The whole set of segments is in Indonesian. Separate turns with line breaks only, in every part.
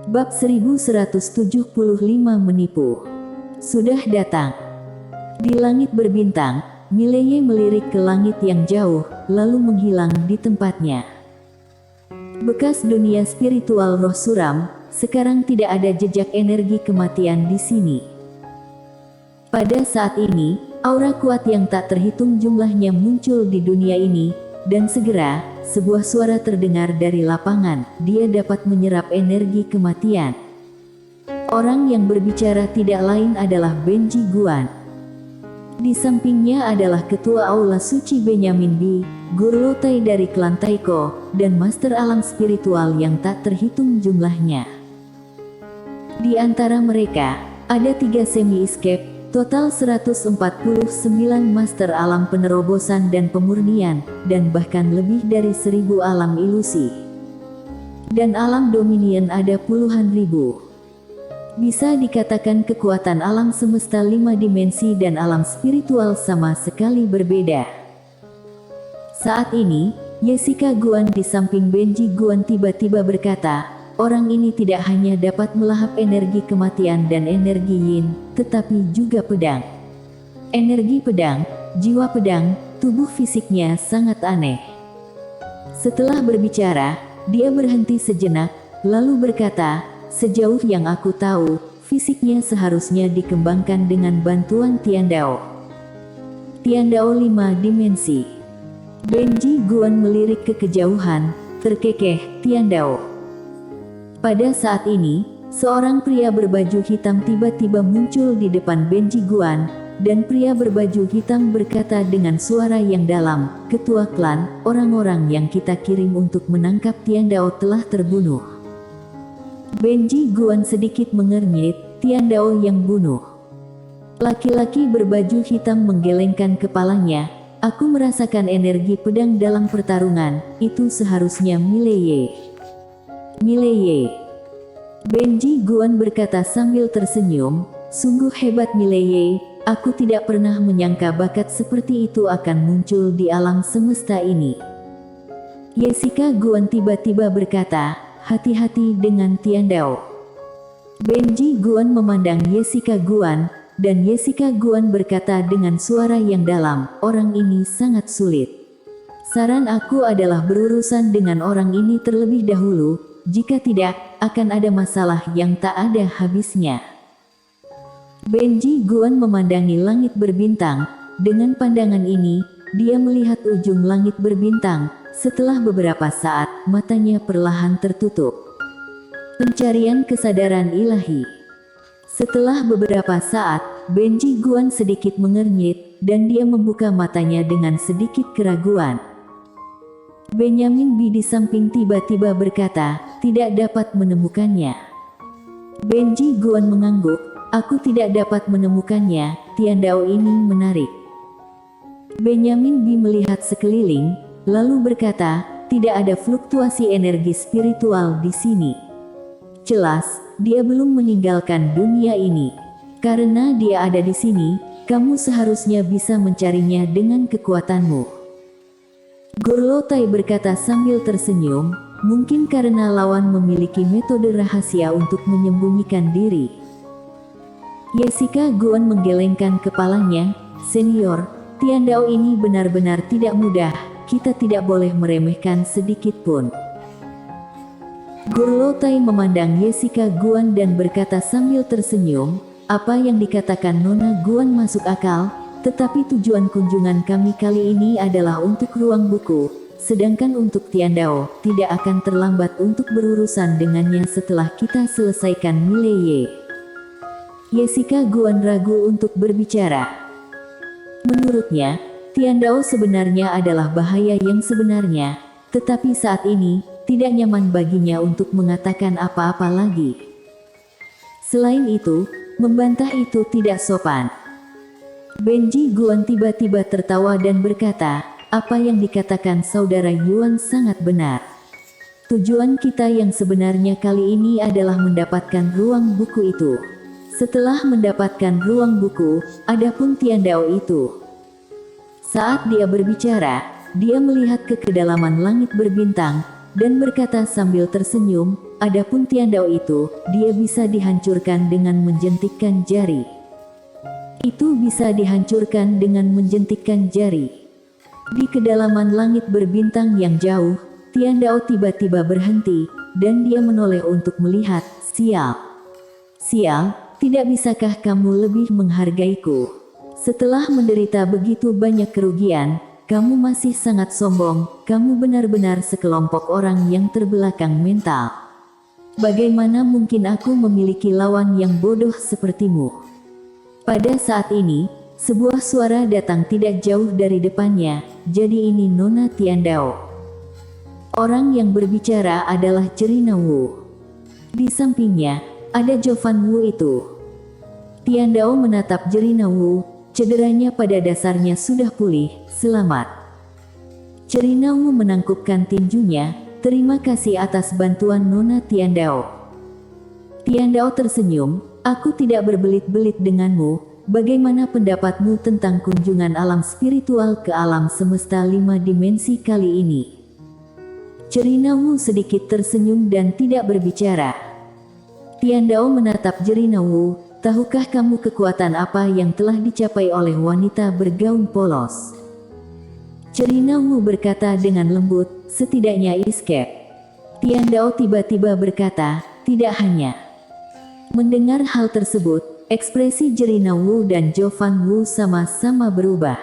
Bab 1175 menipu. Sudah datang. Di langit berbintang, Mileye melirik ke langit yang jauh, lalu menghilang di tempatnya. Bekas dunia spiritual roh suram, sekarang tidak ada jejak energi kematian di sini. Pada saat ini, aura kuat yang tak terhitung jumlahnya muncul di dunia ini, dan segera, sebuah suara terdengar dari lapangan, dia dapat menyerap energi kematian. Orang yang berbicara tidak lain adalah Benji Guan. Di sampingnya adalah Ketua Aula Suci Benyamin B, Guru Lotai dari klan Taiko, dan Master Alam Spiritual yang tak terhitung jumlahnya. Di antara mereka, ada 3 semi-escape, total 149 Master Alam Penerobosan dan Pemurnian, dan bahkan lebih dari 1000 alam ilusi. Dan alam Dominion ada puluhan ribu. Bisa dikatakan kekuatan alam semesta 5 dimensi dan alam spiritual sama sekali berbeda. Saat ini, Jessica Guan di samping Benji Guan tiba-tiba berkata, orang ini tidak hanya dapat melahap energi kematian dan energi yin, tetapi juga pedang. Energi pedang, jiwa pedang, tubuh fisiknya sangat aneh. Setelah berbicara, dia berhenti sejenak, lalu berkata, sejauh yang aku tahu, fisiknya seharusnya dikembangkan dengan bantuan Tiandao. Tiandao 5 dimensi. Benji Guan melirik ke kejauhan, terkekeh, Tiandao. Pada saat ini, seorang pria berbaju hitam tiba-tiba muncul di depan Benji Guan, dan pria berbaju hitam berkata dengan suara yang dalam, Ketua klan, orang-orang yang kita kirim untuk menangkap Tiandao telah terbunuh. Benji Guan sedikit mengernyit, Tiandao yang bunuh. Laki-laki berbaju hitam menggelengkan kepalanya, aku merasakan energi pedang dalam pertarungan, itu seharusnya Mileye. Mileye. Benji Guan berkata sambil tersenyum, sungguh hebat Mileye, aku tidak pernah menyangka bakat seperti itu akan muncul di alam semesta ini. Jessica Guan tiba-tiba berkata, hati-hati dengan Tiandao. Benji Guan memandang Jessica Guan, dan Jessica Guan berkata dengan suara yang dalam, orang ini sangat sulit. Saran aku adalah berurusan dengan orang ini terlebih dahulu, jika tidak, akan ada masalah yang tak ada habisnya. Benji Guan memandangi langit berbintang, dengan pandangan ini, dia melihat ujung langit berbintang. Setelah beberapa saat, matanya perlahan tertutup. Pencarian kesadaran ilahi. Setelah beberapa saat, Benji Guan sedikit mengernyit, dan dia membuka matanya dengan sedikit keraguan. Benyamin B di samping tiba-tiba berkata, tidak dapat menemukannya. Benji Guan mengangguk, aku tidak dapat menemukannya, Tiandao ini menarik. Benyamin B melihat sekeliling, lalu berkata, tidak ada fluktuasi energi spiritual di sini. Jelas, dia belum meninggalkan dunia ini. Karena dia ada di sini, kamu seharusnya bisa mencarinya dengan kekuatanmu. Gorlotai berkata sambil tersenyum, mungkin karena lawan memiliki metode rahasia untuk menyembunyikan diri. Jessica Guan menggelengkan kepalanya, senior, Tiandao ini benar-benar tidak mudah. Kita tidak boleh meremehkan sedikit pun. Gorlotai memandang Jessica Guan dan berkata sambil tersenyum, apa yang dikatakan Nona Guan masuk akal, tetapi tujuan kunjungan kami kali ini adalah untuk ruang buku, sedangkan untuk Tiandao, tidak akan terlambat untuk berurusan dengannya setelah kita selesaikan Mileye. Jessica Guan ragu untuk berbicara. Menurutnya, Tiandao sebenarnya adalah bahaya yang sebenarnya, tetapi saat ini, tidak nyaman baginya untuk mengatakan apa-apa lagi. Selain itu, membantah itu tidak sopan. Benji Guan tiba-tiba tertawa dan berkata, apa yang dikatakan saudara Yuan sangat benar. Tujuan kita yang sebenarnya kali ini adalah mendapatkan ruang buku itu. Setelah mendapatkan ruang buku, adapun Tiandao itu. Saat dia berbicara, dia melihat ke kedalaman langit berbintang, dan berkata sambil tersenyum, adapun Tiandao itu, dia bisa dihancurkan dengan menjentikkan jari. Itu bisa dihancurkan dengan menjentikkan jari. Di kedalaman langit berbintang yang jauh, Tiandao tiba-tiba berhenti, dan dia menoleh untuk melihat. Sial. Sial, tidak bisakah kamu lebih menghargaiku? Setelah menderita begitu banyak kerugian, kamu masih sangat sombong, kamu benar-benar sekelompok orang yang terbelakang mental. Bagaimana mungkin aku memiliki lawan yang bodoh sepertimu? Pada saat ini, sebuah suara datang tidak jauh dari depannya, jadi ini Nona Tiandao. Orang yang berbicara adalah Cerina Wu. Di sampingnya, ada Jovan Wu itu. Tiandao menatap Cerina Wu, cederanya pada dasarnya sudah pulih, selamat. Cerina Wu menangkupkan tinjunya, terima kasih atas bantuan Nona Tiandao. Tiandao tersenyum, aku tidak berbelit-belit denganmu, bagaimana pendapatmu tentang kunjungan alam spiritual ke alam semesta 5 dimensi kali ini? Cerina Wu sedikit tersenyum dan tidak berbicara. Tiandao menatap Cerina Wu, tahukah kamu kekuatan apa yang telah dicapai oleh wanita bergaun polos? Cerina Wu berkata dengan lembut, setidaknya escape. Tiandao tiba-tiba berkata, tidak hanya. Mendengar hal tersebut, ekspresi Cerina Wu dan Jovan Wu sama-sama berubah.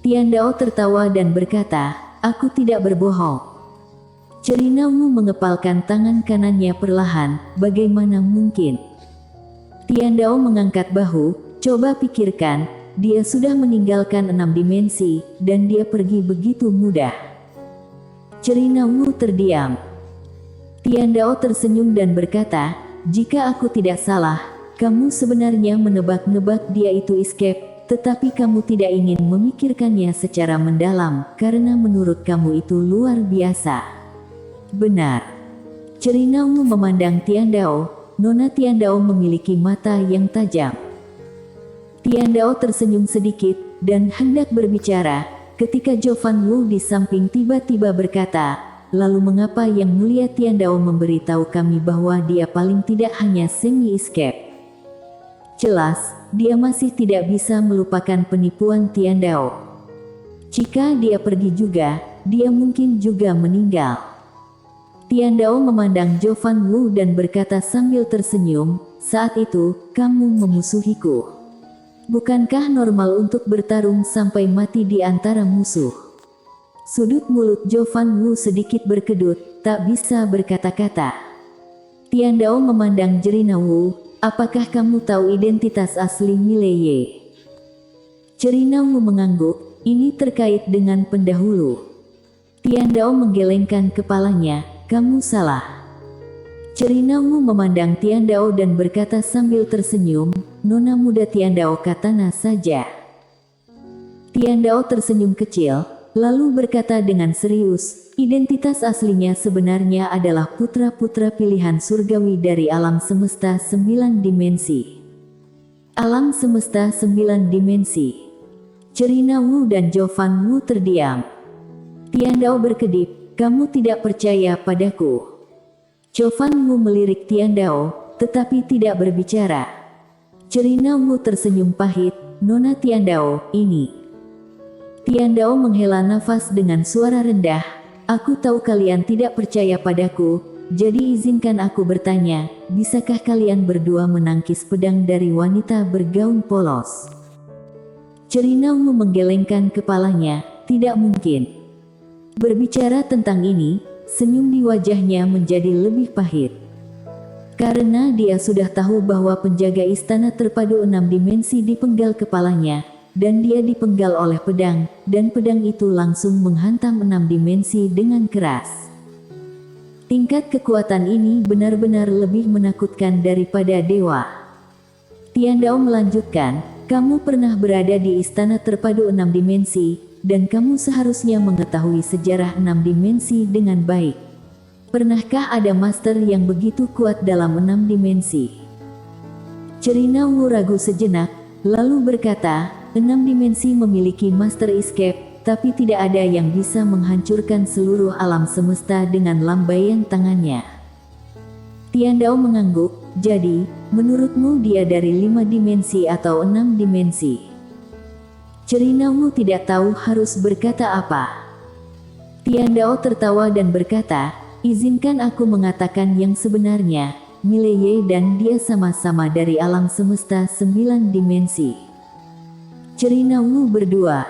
Tiandao tertawa dan berkata, aku tidak berbohong. Cerina Wu mengepalkan tangan kanannya perlahan, bagaimana mungkin? Tiandao mengangkat bahu, coba pikirkan, dia sudah meninggalkan 6 dimensi, dan dia pergi begitu mudah. Cerina Wu terdiam. Tiandao tersenyum dan berkata, jika aku tidak salah, kamu sebenarnya menebak-nebak dia itu escape, tetapi kamu tidak ingin memikirkannya secara mendalam, karena menurut kamu itu luar biasa. Benar. Cerina Wu memandang Tiandao, Nona Tiandao memiliki mata yang tajam. Tiandao tersenyum sedikit, dan hendak berbicara, ketika Jovan Wu di samping tiba-tiba berkata, lalu mengapa Yang Mulia Tiandao memberitahu kami bahwa dia paling tidak hanya semi-escape? Jelas, dia masih tidak bisa melupakan penipuan Tiandao. Jika dia pergi juga, dia mungkin juga meninggal. Tiandao memandang Jovan Wu dan berkata sambil tersenyum, saat itu, kamu memusuhiku. Bukankah normal untuk bertarung sampai mati di antara musuh? Sudut mulut Jovan Wu sedikit berkedut, tak bisa berkata-kata. Tiandao memandang Cerina Wu, apakah kamu tahu identitas asli Mileye? Cerina Wu mengangguk, ini terkait dengan pendahulu. Tiandao menggelengkan kepalanya, kamu salah. Cerina Wu memandang Tiandao dan berkata sambil tersenyum, Nona muda Tiandao Katana saja. Tiandao tersenyum kecil, lalu berkata dengan serius, identitas aslinya sebenarnya adalah putra-putra pilihan surgawi dari alam semesta 9 dimensi. Alam semesta 9 dimensi. Cerina Wu dan Jovan Wu terdiam. Tiandao berkedip, kamu tidak percaya padaku. Jovan Wu melirik Tiandao, tetapi tidak berbicara. Cerina Wu tersenyum pahit, Nona Tiandao, ini. Tiandao menghela nafas dengan suara rendah, aku tahu kalian tidak percaya padaku, jadi izinkan aku bertanya, bisakah kalian berdua menangkis pedang dari wanita bergaun polos? Cerina Wu menggelengkan kepalanya, tidak mungkin. Berbicara tentang ini, senyum di wajahnya menjadi lebih pahit. Karena dia sudah tahu bahwa penjaga istana terpadu 6 dimensi dipenggal kepalanya, dan dia dipenggal oleh pedang, dan pedang itu langsung menghantam 6 dimensi dengan keras. Tingkat kekuatan ini benar-benar lebih menakutkan daripada dewa. Tiandao melanjutkan, kamu pernah berada di istana terpadu 6 dimensi, dan kamu seharusnya mengetahui sejarah 6 dimensi dengan baik. Pernahkah ada master yang begitu kuat dalam 6 dimensi? Cerina Wu ragu sejenak, lalu berkata, 6 dimensi memiliki master escape, tapi tidak ada yang bisa menghancurkan seluruh alam semesta dengan lambaian tangannya. Tian Dao mengangguk, jadi, menurutmu dia dari 5 dimensi atau 6 dimensi? Cerinawu tidak tahu harus berkata apa. Tian Dao tertawa dan berkata, izinkan aku mengatakan yang sebenarnya, Mileye dan dia sama-sama dari alam semesta 9 dimensi. Cerinawu berdua.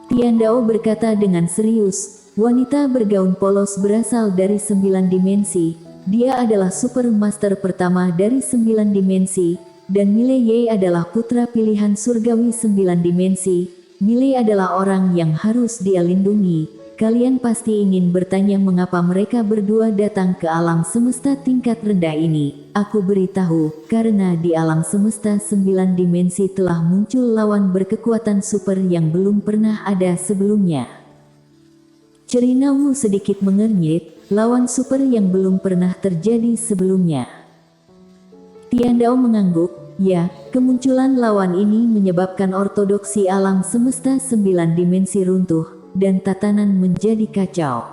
Tian Dao berkata dengan serius, wanita bergaun polos berasal dari 9 dimensi, dia adalah super master pertama dari 9 dimensi, dan Mileye adalah putra pilihan surgawi 9 dimensi. Mileye adalah orang yang harus dia lindungi. Kalian pasti ingin bertanya mengapa mereka berdua datang ke alam semesta tingkat rendah ini. Aku beritahu, karena di alam semesta 9 dimensi telah muncul lawan berkekuatan super yang belum pernah ada sebelumnya. Cerinawu sedikit mengernyit, lawan super yang belum pernah terjadi sebelumnya. Tian Dao mengangguk, ya, kemunculan lawan ini menyebabkan ortodoksi alam semesta 9 dimensi runtuh, dan tatanan menjadi kacau.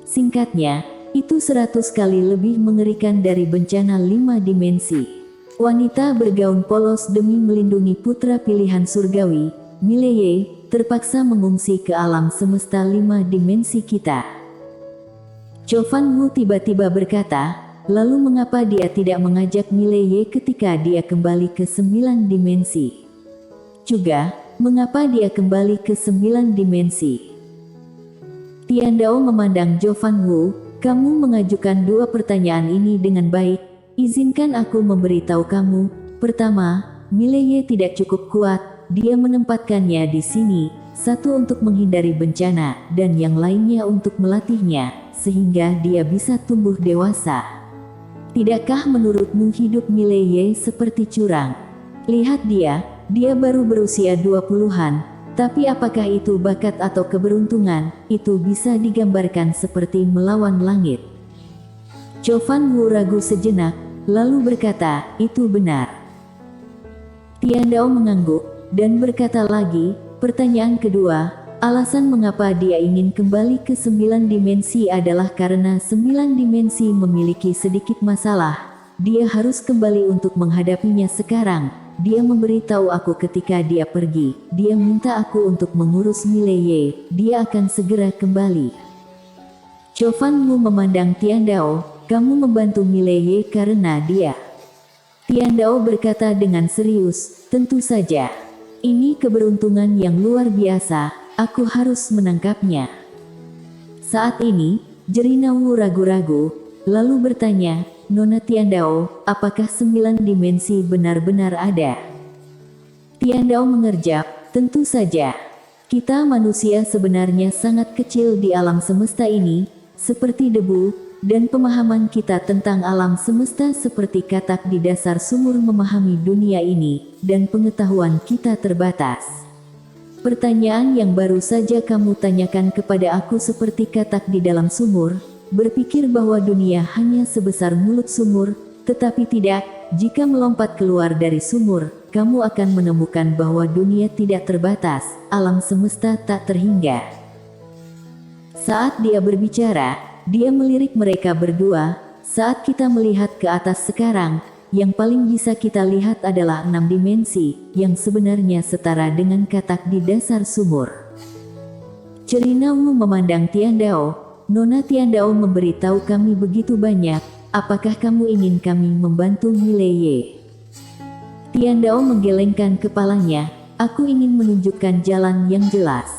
Singkatnya, itu 100 kali lebih mengerikan dari bencana 5 dimensi. Wanita bergaun polos demi melindungi putra pilihan surgawi, Mileye, terpaksa mengungsi ke alam semesta 5 dimensi kita. Chovan Wu tiba-tiba berkata, lalu mengapa dia tidak mengajak Mileye ketika dia kembali ke 9 dimensi? Juga, mengapa dia kembali ke 9 dimensi? Tian Dao memandang Chovan Wu, kamu mengajukan 2 pertanyaan ini dengan baik, izinkan aku memberitahu kamu. Pertama, Mileye tidak cukup kuat, dia menempatkannya di sini, satu untuk menghindari bencana, dan yang lainnya untuk melatihnya, sehingga dia bisa tumbuh dewasa. Tidakkah menurutmu hidup Mileye seperti curang? Lihat dia baru berusia 20-an, tapi apakah itu bakat atau keberuntungan? Itu bisa digambarkan seperti melawan langit. Chovan Wu ragu sejenak, lalu berkata, itu benar. Tian Dao mengangguk, dan berkata lagi, pertanyaan kedua, alasan mengapa dia ingin kembali ke 9 dimensi adalah karena 9 dimensi memiliki sedikit masalah. Dia harus kembali untuk menghadapinya sekarang. Dia memberitahu aku ketika dia pergi. Dia minta aku untuk mengurus Mileye. Dia akan segera kembali. Chovan Wu memandang Tian Dao, kamu membantu Mileye karena dia. Tian Dao berkata dengan serius, tentu saja. Ini keberuntungan yang luar biasa. Aku harus menangkapnya. Saat ini, Cerinawu ragu-ragu, lalu bertanya, Nona Tian Dao, apakah 9 dimensi benar-benar ada? Tian Dao mengerjap, tentu saja. Kita manusia sebenarnya sangat kecil di alam semesta ini, seperti debu, dan pemahaman kita tentang alam semesta seperti katak di dasar sumur memahami dunia ini, dan pengetahuan kita terbatas. Pertanyaan yang baru saja kamu tanyakan kepada aku seperti katak di dalam sumur, berpikir bahwa dunia hanya sebesar mulut sumur, tetapi tidak, jika melompat keluar dari sumur, kamu akan menemukan bahwa dunia tidak terbatas, alam semesta tak terhingga. Saat dia berbicara, dia melirik mereka berdua, saat kita melihat ke atas sekarang, yang paling bisa kita lihat adalah 6 dimensi, yang sebenarnya setara dengan katak di dasar sumur. Cerinawu memandang Tian Dao, Nona Tian Dao memberitahu kami begitu banyak, apakah kamu ingin kami membantu Mileye? Tian Dao menggelengkan kepalanya, aku ingin menunjukkan jalan yang jelas.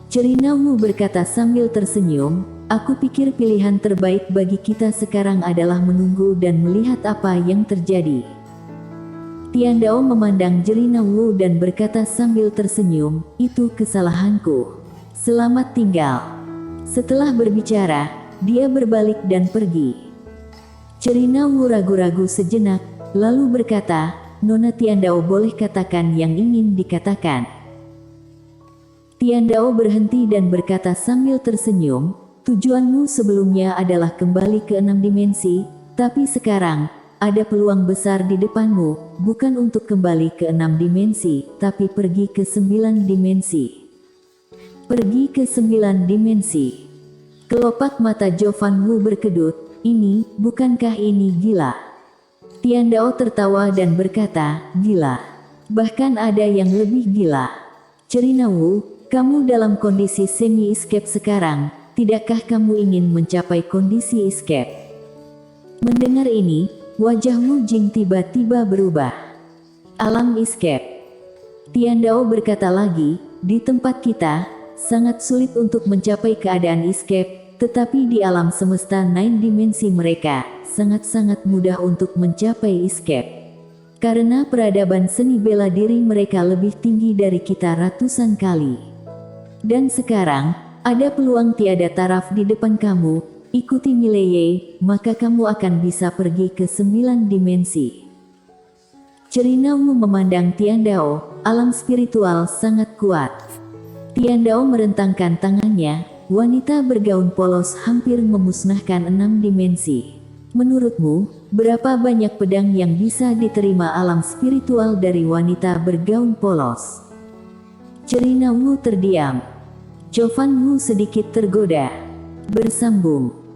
Cerinawu berkata sambil tersenyum, aku pikir pilihan terbaik bagi kita sekarang adalah menunggu dan melihat apa yang terjadi. Tian Dao memandang Cerinawu dan berkata sambil tersenyum, itu kesalahanku. Selamat tinggal. Setelah berbicara, dia berbalik dan pergi. Cerinawu ragu-ragu sejenak, lalu berkata, Nona Tian Dao boleh katakan yang ingin dikatakan. Tian Dao berhenti dan berkata sambil tersenyum, tujuanmu sebelumnya adalah kembali ke 6 dimensi, tapi sekarang, ada peluang besar di depanmu, bukan untuk kembali ke 6 dimensi, tapi pergi ke 9 dimensi. Pergi ke 9 dimensi. Kelopak mata Chovan Wu berkedut, bukankah ini gila? Tian Dao tertawa dan berkata, gila. Bahkan ada yang lebih gila. Cerina Wu, kamu dalam kondisi semi-escape sekarang, tidakkah kamu ingin mencapai kondisi escape? Mendengar ini, wajah Wu Jing tiba-tiba berubah. Alam escape. Tian Dao berkata lagi, di tempat kita, sangat sulit untuk mencapai keadaan escape, tetapi di alam semesta 9 dimensi mereka, sangat-sangat mudah untuk mencapai escape. Karena peradaban seni bela diri mereka lebih tinggi dari kita ratusan kali. Dan sekarang, ada peluang tiada taraf di depan kamu, ikuti Mileye, maka kamu akan bisa pergi ke 9 dimensi. Cerina Wu memandang Tian Dao, alam spiritual sangat kuat. Tian Dao merentangkan tangannya, wanita bergaun polos hampir memusnahkan 6 dimensi. Menurutmu, berapa banyak pedang yang bisa diterima alam spiritual dari wanita bergaun polos? Cerina Wu terdiam. Covan Wu sedikit tergoda. Bersambung.